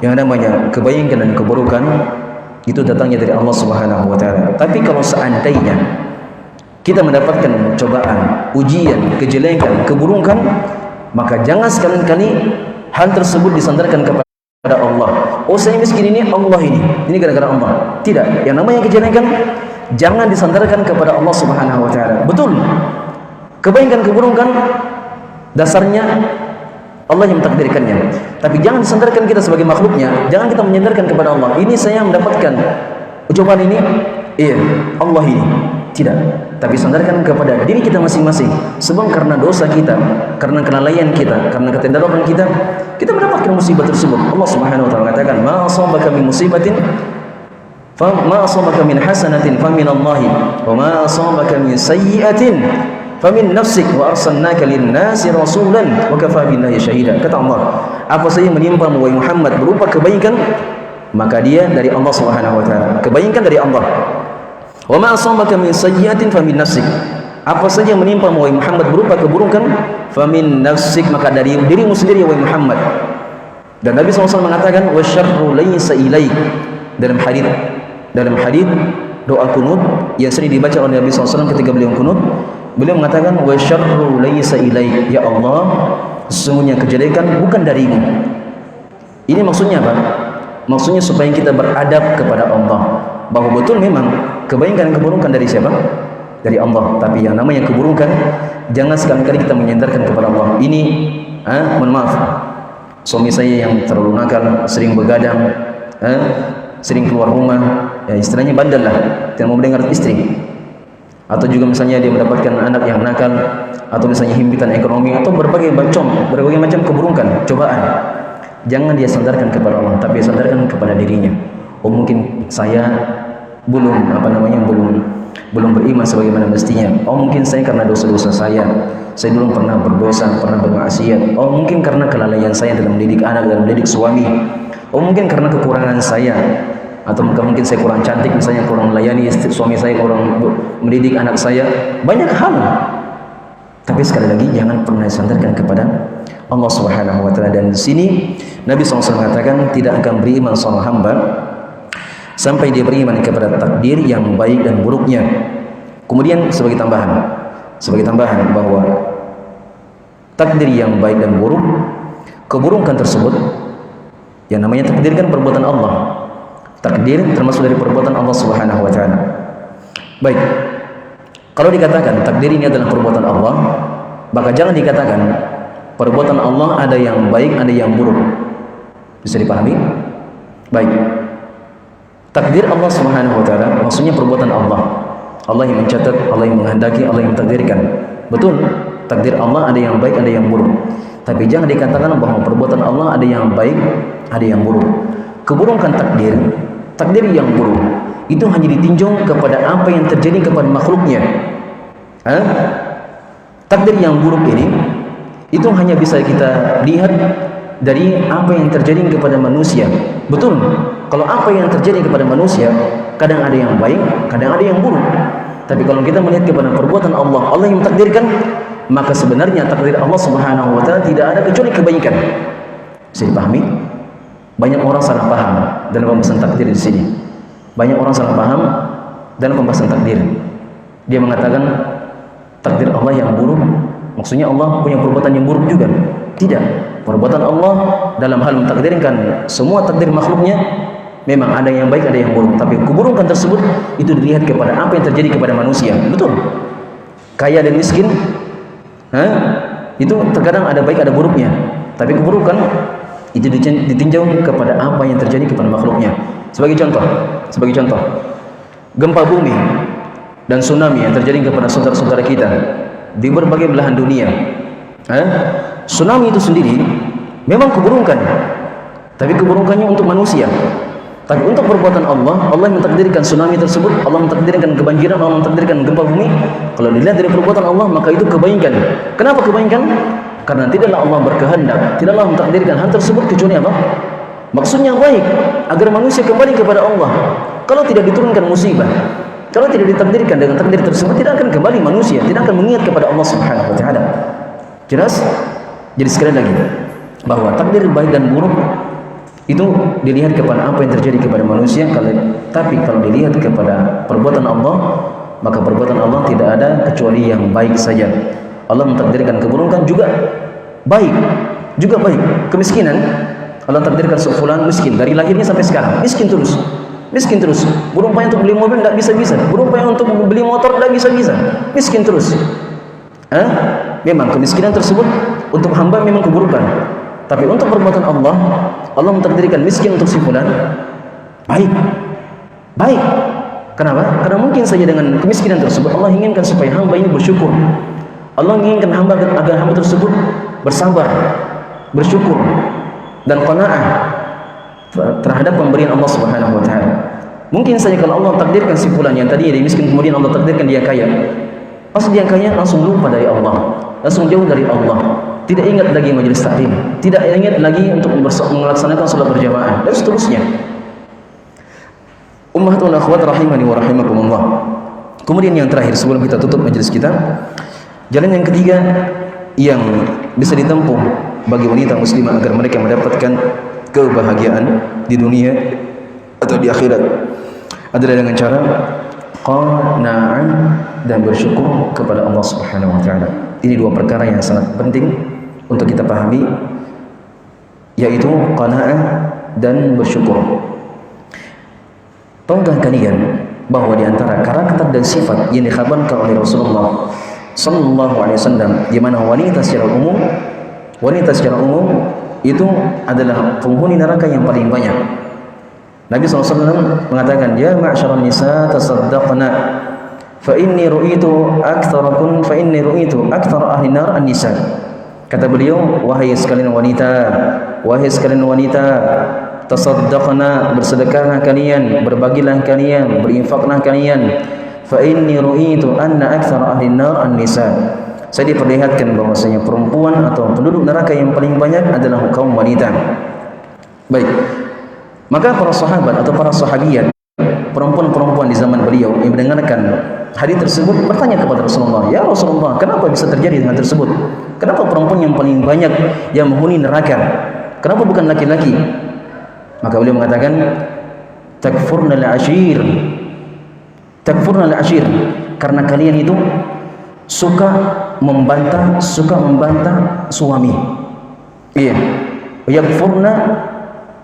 yang namanya kebaikan dan keburukan itu datangnya dari Allah Subhanahu wa taala. Tapi kalau seandainya kita mendapatkan cobaan, ujian, kejelekan, keburukan, maka jangan sekali-kali hal tersebut disandarkan kepada Allah. Oh saya miskin ini Allah ini gara-gara Allah. Tidak, yang namanya kejelekan jangan disandarkan kepada Allah Subhanahu wa taala. Betul, kebaikan keburukan dasarnya Allah yang mentakdirkannya. Tapi jangan disandarkan kita sebagai makhluknya. Jangan kita menyandarkan kepada Allah, ini saya mendapatkan cobaan ini, iya Allah ini. Tidak, tapi sandarkan kepada diri kita masing-masing. Sebab karena dosa kita, karena kelalaian kita, karena ketidaktaatan kita, kita mendapatkan musibah tersebut. Allah Subhanahu wa taala katakan, ma asabaka min musibatin fa ma asabaka min hasanatin fa min Allah wa ma asabaka min sayyi'atin fa min nafsik wa arsalnaka lin-nasi rasulan wa kafa billahi syahida. Kata Allah, apa saja menimpamu wahai Muhammad berupa kebaikan, maka dia dari Allah Subhanahu wa taala. Kebaikan dari Allah. Wa ma asabaka min sayyi'atin famin nafsik. Apa saja yang menimpa wahai Muhammad berupa keburukan, famin nafsik, maka dari dirimu sendiri wahai Muhammad. Dan Nabi SAW mengatakan wa syarru laysa ilaik, dalam hadis doa kunut yang sering dibaca oleh Nabi SAW ketika beliau kunut, beliau mengatakan wa syarru laysa ilaik, ya Allah, sesungguhnya kejelekan bukan darimu. Ini maksudnya apa? Maksudnya supaya kita beradab kepada Allah, bahwa betul memang kebaikan dan keburukan dari siapa? Dari Allah. Tapi yang namanya keburukan, jangan sekali-kali kita menyandarkan kepada Allah. Ini mohon maaf, suami saya yang terlalu nakal, sering begadang, sering keluar rumah, ya istilahnya bandel lah, tidak mau mendengar istri. Atau juga misalnya dia mendapatkan anak yang nakal, atau misalnya himpitan ekonomi, atau berbagai macam keburukan, cobaan. Jangan dia sandarkan kepada Allah, tapi sandarkan kepada dirinya. Oh mungkin saya belum belum beriman sebagaimana mestinya. Oh mungkin saya karena dosa-dosa saya dulu pernah berdosa, pernah bermaksiat. Oh mungkin karena kelalaian saya dalam mendidik anak, dalam mendidik suami. Oh mungkin karena kekurangan saya, atau mungkin saya kurang cantik, misalnya kurang melayani suami saya, kurang mendidik anak saya. Banyak hal. Tapi sekali lagi jangan pernah sandarkan kepada Allah Subhanahu wa taala. Dan di sini Nabi SAW mengatakan tidak akan beriman seorang hamba sampai dia beriman kepada takdir yang baik dan buruknya. Kemudian sebagai tambahan bahwa takdir yang baik dan buruk, keburukan tersebut yang namanya takdir kan perbuatan Allah. Takdir termasuk dari perbuatan Allah Subhanahu wa taala. Baik. Kalau dikatakan takdir ini adalah perbuatan Allah, maka jangan dikatakan perbuatan Allah ada yang baik, ada yang buruk. Bisa dipahami? Baik. Takdir Allah Subhanahu wa taala maksudnya perbuatan Allah. Allah yang mencatat, Allah yang menghendaki, Allah yang mentakdirkan. Betul, takdir Allah ada yang baik, ada yang buruk. Tapi jangan dikatakan bahwa perbuatan Allah ada yang baik, ada yang buruk. Keburukan takdir yang buruk itu hanya ditinjau kepada apa yang terjadi kepada makhluknya. Takdir yang buruk ini itu hanya bisa kita lihat dari apa yang terjadi kepada manusia. Betul, kalau apa yang terjadi kepada manusia kadang ada yang baik, kadang ada yang buruk. Tapi kalau kita melihat kepada perbuatan Allah, Allah yang mentakdirkan, maka sebenarnya takdir Allah Subhanahu wa taala tidak ada kecuali kebaikan. Bisa dipahami? Banyak orang salah paham dalam pembahasan takdir di sini. Banyak orang salah paham dalam pembahasan takdir. Dia mengatakan takdir Allah yang buruk, maksudnya Allah punya perbuatan yang buruk juga. Tidak. Perbuatan Allah dalam hal mentakdirkan semua takdir makhluknya memang ada yang baik, ada yang buruk. Tapi keburukan tersebut itu dilihat kepada apa yang terjadi kepada manusia. Betul. Kaya dan miskin, itu terkadang ada baik, ada buruknya. Tapi keburukan itu ditinjau kepada apa yang terjadi kepada makhluknya. Sebagai contoh, gempa bumi dan tsunami yang terjadi kepada saudara-saudara kita di berbagai belahan dunia. Tsunami itu sendiri memang keburukan, tapi keburukannya untuk manusia. Tapi untuk perbuatan Allah, Allah mentakdirkan tsunami tersebut, Allah mentakdirkan kebanjiran, Allah mentakdirkan gempa bumi. Kalau dilihat dari perbuatan Allah, maka itu kebaikan. Kenapa kebaikan? Karena tidaklah Allah berkehendak, tidaklah Allah mentakdirkan hal tersebut kecuali apa? Maksudnya baik, agar manusia kembali kepada Allah. Kalau tidak diturunkan musibah, kalau tidak ditakdirkan dengan takdir tersebut, tidak akan kembali manusia, tidak akan mengingat kepada Allah Subhanahu wa taala. Jelas? Jadi sekali lagi bahwa takdir baik dan buruk itu dilihat kepada apa yang terjadi kepada manusia. Tapi kalau dilihat kepada perbuatan Allah, maka perbuatan Allah tidak ada kecuali yang baik saja. Allah mentakdirkan keburukan juga baik. Kemiskinan, Allah takdirkan sefulan miskin dari lahirnya sampai sekarang, miskin terus. Berupaya untuk beli mobil tidak bisa-bisa, berupaya untuk beli motor tidak bisa-bisa, miskin terus. Memang kemiskinan tersebut untuk hamba memang keburukan. Tapi untuk perbuatan Allah, Allah mentakdirkan miskin untuk si fulan baik. Kenapa? Karena mungkin saja dengan kemiskinan tersebut Allah inginkan supaya hamba ini bersyukur. Allah inginkan hamba agar hamba tersebut bersabar, bersyukur dan qanaah terhadap pemberian Allah Subhanahu wa taala. Mungkin saja kalau Allah takdirkan si fulan yang tadi dia miskin, kemudian Allah takdirkan dia kaya. Pas dia kaya langsung lupa dari Allah, langsung jauh dari Allah, tidak ingat lagi majelis taklim, tidak ingat lagi untuk melaksanakan salat berjamaah dan seterusnya. Ummahatul akhwat rahimani wa rahimakumullah. Kemudian yang terakhir sebelum kita tutup majelis kita, jalan yang ketiga yang bisa ditempuh bagi wanita muslimah agar mereka mendapatkan kebahagiaan di dunia atau di akhirat adalah dengan cara qana'ah dan bersyukur kepada Allah Subhanahu wa taala. Ini dua perkara yang sangat penting untuk kita pahami, yaitu qana'ah dan bersyukur. Tahukah kalian bahwa di antara karakter dan sifat yang dikhabarkan oleh Rasulullah sallallahu alaihi wasallam, di mana wanita secara umum itu adalah penghuni neraka yang paling banyak. Nabi SAW mengatakan, ya ma'syaral nisa tasaddaqna fa inni ru'itu aktsarakum fa inni ru'itu aktsara ahli nar an-nisa. Kata beliau, wahai sekalian wanita, tasaddaqna, bersedekahlah kalian, berbagilah kalian, berinfaklah kalian. Fa inni ru'itu anna aktsara ahli nar an-nisa. Saya diperlihatkan bahwasanya perempuan atau penduduk neraka yang paling banyak adalah kaum wanita. Baik. Maka para sahabat atau para sahabiyat, perempuan-perempuan di zaman beliau yang mendengarkan hadis tersebut bertanya kepada Rasulullah, ya Rasulullah, kenapa bisa terjadi hal tersebut? Kenapa perempuan yang paling banyak yang menghuni neraka? Kenapa bukan laki-laki? Maka beliau mengatakan, takfurnal ashir, karena kalian itu suka membantah suami. Iya, yakfurna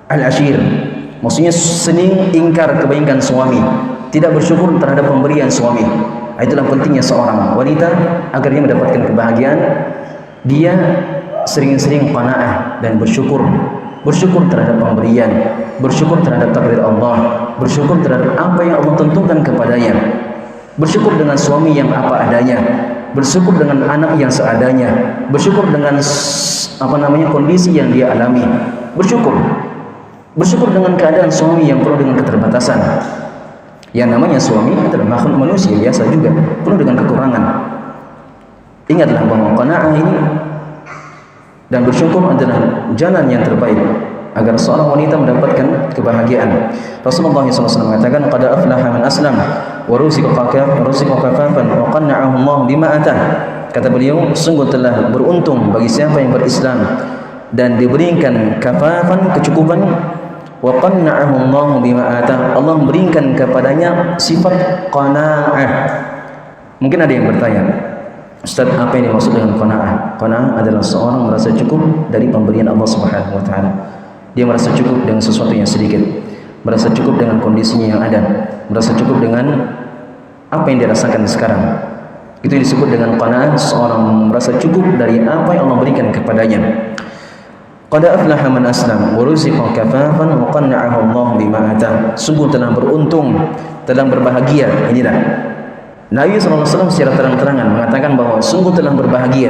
al-ashir, maksudnya sering ingkar kebaikan suami, tidak bersyukur terhadap pemberian suami. Itulah pentingnya seorang wanita agar dia mendapatkan kebahagiaan. Dia sering-sering qanaah dan bersyukur terhadap pemberian, bersyukur terhadap takdir Allah, bersyukur terhadap apa yang Allah tentukan kepadanya, bersyukur dengan suami yang apa adanya, bersyukur dengan anak yang seadanya, bersyukur dengan kondisi yang dia alami, bersyukur dengan keadaan suami yang penuh dengan keterbatasan. Yang namanya suami adalah makhluk manusia biasa juga, penuh dengan kekurangan. Ingatlah bahwa qanaah ini dan bersyukur adalah jalan yang terbaik agar seorang wanita mendapatkan kebahagiaan. Rasulullah SAW mengatakan, qad aflaha man aslam wa ruziqa kafafan wa qanna'ahu Allah bima atah. Kata beliau, sungguh telah beruntung bagi siapa yang berislam dan diberikan kafafan, kecukupan, wa qanna'ahu Allah bima atah. Allah memberikan kepadanya sifat qanaah. Mungkin ada yang bertanya, Ustaz, apa yang dimaksud dengan qanaah? Qanaah adalah seorang merasa cukup dari pemberian Allah Subhanahu wa taala. Dia merasa cukup dengan sesuatu yang sedikit, merasa cukup dengan kondisinya yang ada, merasa cukup dengan apa yang dirasakan sekarang. Itu disebut dengan qanaah, seorang merasa cukup dari apa yang Allah berikan kepadanya. Qad aflaha man aslam wa ruziqa kafafan wa qanna'ahu Allah bima atah. Sungguh telah beruntung, telah berbahagia. Inilah Nabi SAW secara terang-terangan mengatakan bahwa sungguh telah berbahagia,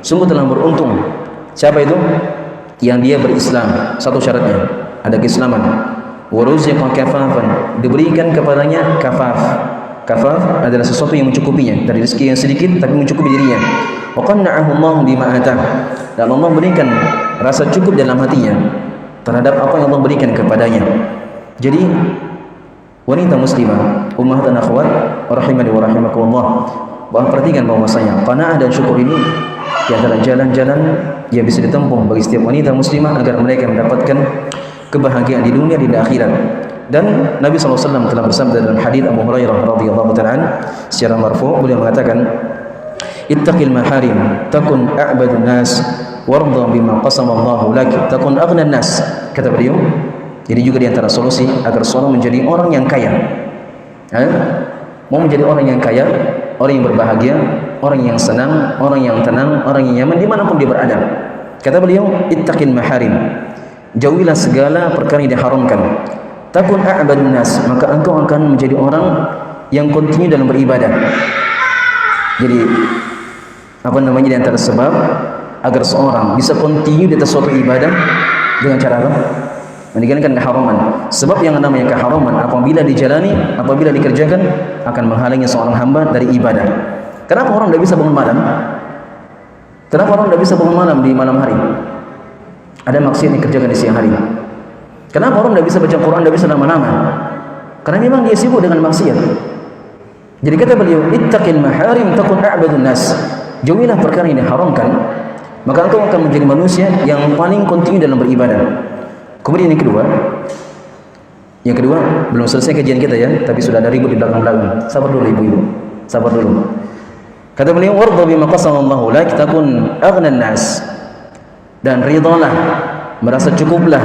sungguh telah beruntung. Siapa itu? Yang dia berislam. Satu syaratnya, ada keislaman. Waruziqa kafafan, diberikan kepadanya kafaf. Kafaf adalah sesuatu yang mencukupinya, dari rezeki yang sedikit tapi mencukupi dirinya. Wa qanna'ahu Allah bima atah, dan Allah berikan rasa cukup dalam hatinya terhadap apa yang Allah berikan kepadanya. Jadi wanita muslimah, ummahat dan akhwat rahimani wa rahimakumullah, bahwa perhatikan bahwasanya qanaah dan syukur ini di antara jalan-jalan yang bisa ditempuh bagi setiap wanita muslimah agar mereka mendapatkan kebahagiaan di dunia dan di akhirat. Dan Nabi SAW telah bersabda dalam hadis Abu Hurairah radhiyallahu ta'ala secara marfu', beliau mengatakan, ittaqil maharim takun a'badun nas warda bima qasama Allahu lak takun aghnan nas. Kata beliau, jadi juga di antara solusi agar seorang menjadi orang yang kaya, mau menjadi orang yang kaya, orang yang berbahagia, orang yang senang, orang yang tenang, orang yang nyaman dimanapun dia berada. Kata beliau, ittaqil maharim, jauhilah segala perkara yang diharamkan. Takun a'badun nas, maka engkau akan menjadi orang yang kontinu dalam beribadah. Jadi di antara sebab agar seorang bisa kontinu di atas suatu ibadah dengan cara apa? Meninggalkan keharaman. Sebab yang namanya keharaman apabila dijalani, apabila dikerjakan akan menghalangi seorang hamba dari ibadah. Kenapa orang tidak bisa bangun malam? Kenapa orang tidak bisa bangun malam di malam hari? Ada maksiat yang dikerjakan di siang hari. Kenapa orang tidak bisa baca Quran, tidak bisa lama-lama? Karena memang dia sibuk dengan maksiat. Jadi kata beliau, ittaqil maharim takun a'badun nas. Jauhilah perkara yang diharamkan, maka engkau akan menjadi manusia yang paling kontinu dalam beribadah. Kemudian yang kedua, belum selesai kajian kita ya, tapi sudah ada ribut di belakang-belakang. Sabar dulu ibu-ibu, sabar dulu. Kata beliau, warda bima qasamallahu lak takun aghnan nas. Dan ridhalah, merasa cukuplah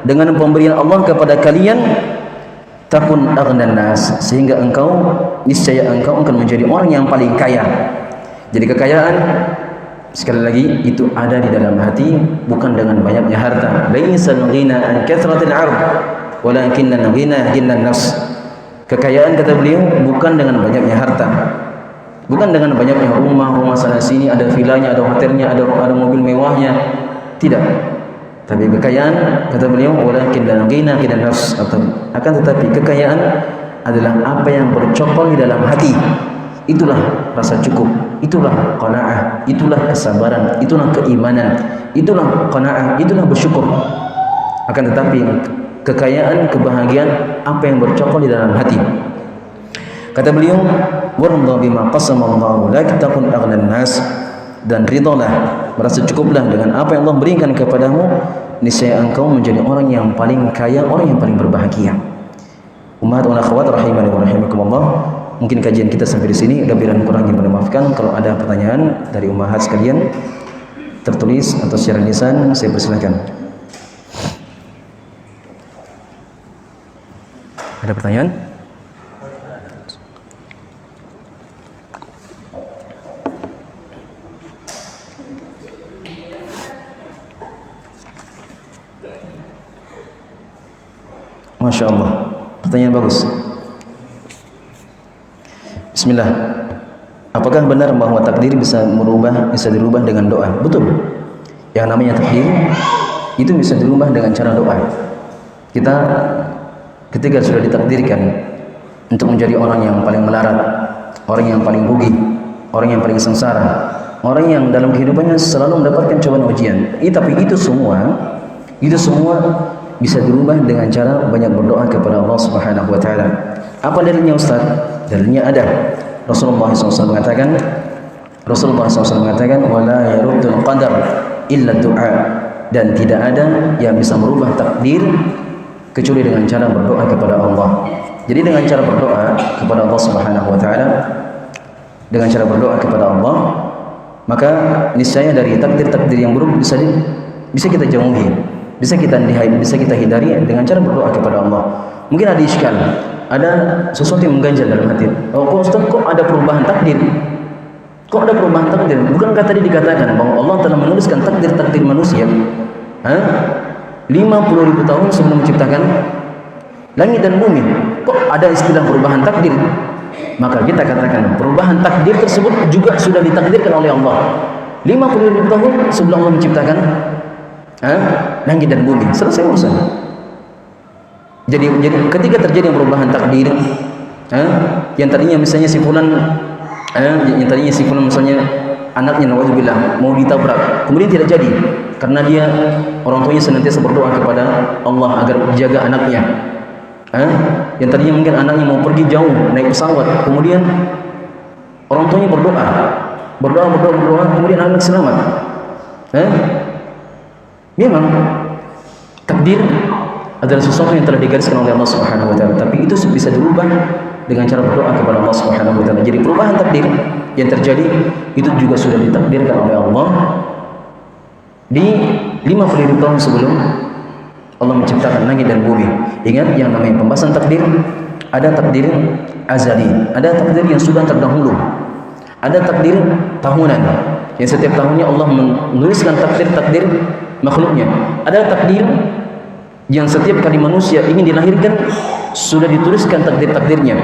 dengan pemberian Allah kepada kalian, takun aghnan nas, sehingga niscaya engkau akan menjadi orang yang paling kaya. Jadi kekayaan, sekali lagi, itu ada di dalam hati, bukan dengan banyaknya harta. Laisal ghina an kathratil 'ard, walakinna ghina ghina nafs. Kekayaan, kata beliau, bukan dengan banyaknya harta, bukan dengan banyaknya rumah sana sini, ada vilanya, ada hotelnya, ada mobil mewahnya. Tidak. Tapi kekayaan, kata beliau, walakinna ghina ghina nafs. Akan tetapi kekayaan adalah apa yang bercokol di dalam hati. Itulah rasa cukup, itulah qanaah, itulah kesabaran, itulah keimanan, itulah qanaah, itulah bersyukur. Akan tetapi kekayaan, kebahagiaan, apa yang bercokol di dalam hati. Kata beliau, warda bima qasamallahu lak takun aghnan nas. Dan ridhalah, merasa cukuplah dengan apa yang Allah berikan kepadamu, niscaya engkau menjadi orang yang paling kaya, orang yang paling berbahagia. Ummahat wa akhwat rahimani wa rahimakumullah. Mungkin kajian kita sampai di sini, lebih dan kurangnya mohon maafkan. Kalau ada pertanyaan dari ummahat sekalian, tertulis atau secara lisan, saya persilakan. Ada pertanyaan? Masya Allah, pertanyaan bagus. Bismillah. Apakah benar bahwa takdir bisa dirubah dengan doa? Betul. Yang namanya takdir itu bisa dirubah dengan cara doa. Kita ketika sudah ditakdirkan untuk menjadi orang yang paling melarat, orang yang paling rugi, orang yang paling sengsara, orang yang dalam kehidupannya selalu mendapatkan cobaan ujian. Tapi itu semua bisa dirubah dengan cara banyak berdoa kepada Allah Subhanahu wa taala. Apa dalilnya, Ustaz? Dalilnya ada. Rasulullah SAW mengatakan, wala yaruddul qadar illa du'a. Dan tidak ada yang bisa merubah takdir kecuali dengan cara berdoa kepada Allah. Jadi dengan cara berdoa kepada Allah Subhanahu wa taala, dengan cara berdoa kepada Allah, maka niscaya dari takdir-takdir yang buruk bisa kita jauhi, bisa kita hindari dengan cara berdoa kepada Allah. Mungkin ada iskal, ada sesuatu yang mengganjal dalam hati. Oh, Ustaz, kok ada perubahan takdir? Kok ada perubahan takdir? Bukankah tadi dikatakan bahwa Allah telah menuliskan takdir-takdir manusia 50.000 tahun sebelum menciptakan langit dan bumi? Kok ada istilah perubahan takdir? Maka kita katakan perubahan takdir tersebut juga sudah ditakdirkan oleh Allah 50.000 tahun sebelum Allah menciptakan langit dan bumi. Selesai urusan. Jadi ketika terjadi perubahan takdir, yang tadinya misalnya si fulan misalnya anaknya naudzubillah mau ditabrak, kemudian tidak jadi karena orang tuanya senantiasa berdoa kepada Allah agar jaga anaknya. Yang tadinya mungkin anaknya mau pergi jauh naik pesawat, kemudian orang tuanya berdoa, kemudian anak selamat. Memang takdir adalah sesuatu yang telah digariskan oleh Allah Subhanahu wa taala, tapi itu bisa dirubah dengan cara berdoa kepada Allah Subhanahu wa taala. Jadi perubahan takdir yang terjadi itu juga sudah ditakdirkan oleh Allah di 50.000 tahun sebelum Allah menciptakan langit dan bumi. Ingat, yang namanya pembahasan takdir, ada takdir azali, ada takdir yang sudah terdahulu, ada takdir tahunan yang setiap tahunnya Allah menuliskan takdir-takdir makhluknya, ada takdir yang setiap kali manusia ingin dilahirkan sudah dituliskan takdir-takdirnya.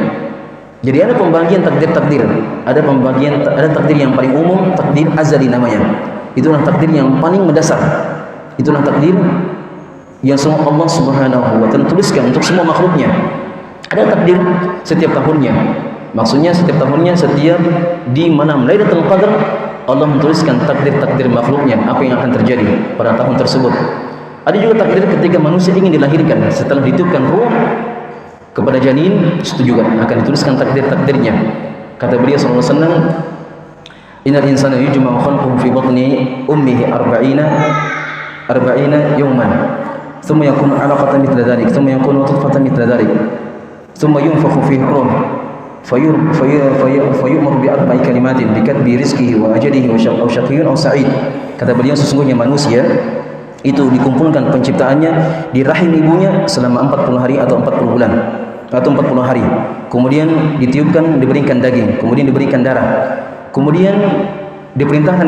Jadi ada pembagian takdir-takdir, ada takdir yang paling umum, takdir azali namanya. Itulah takdir yang paling mendasar, itulah takdir yang semua Allah Subhanahu wa taala tuliskan untuk semua makhluknya. Ada takdir setiap tahunnya, maksudnya setiap tahunnya, setiap di malam Lailatul Qadar Allah menuliskan takdir-takdir makhluknya, apa yang akan terjadi pada tahun tersebut. Ada juga takdir ketika manusia ingin dilahirkan, setelah ditiupkan ruh, kepada janin, setujukan akan dituliskan takdir-takdirnya. Kata beliau sallallahu alaihi wasallam, innal insana yujma'u khalquhu fi batni ummihi 40 yawman thumma yakunu 'alaqatan mithla dhalik thumma yakunu nutfatan mithla dhalik thumma yunfakhu fihi ruh fayu'mar bi arba'i kalimatin bi katbi rizqihi wa ajalihi wa syaqiyyun aw sa'id. Kata beliau, sesungguhnya manusia itu dikumpulkan penciptaannya di rahim ibunya selama 40 hari atau 40 bulan atau 40 hari. Kemudian ditiupkan, diberikan daging, kemudian diberikan darah. Kemudian diperintahkan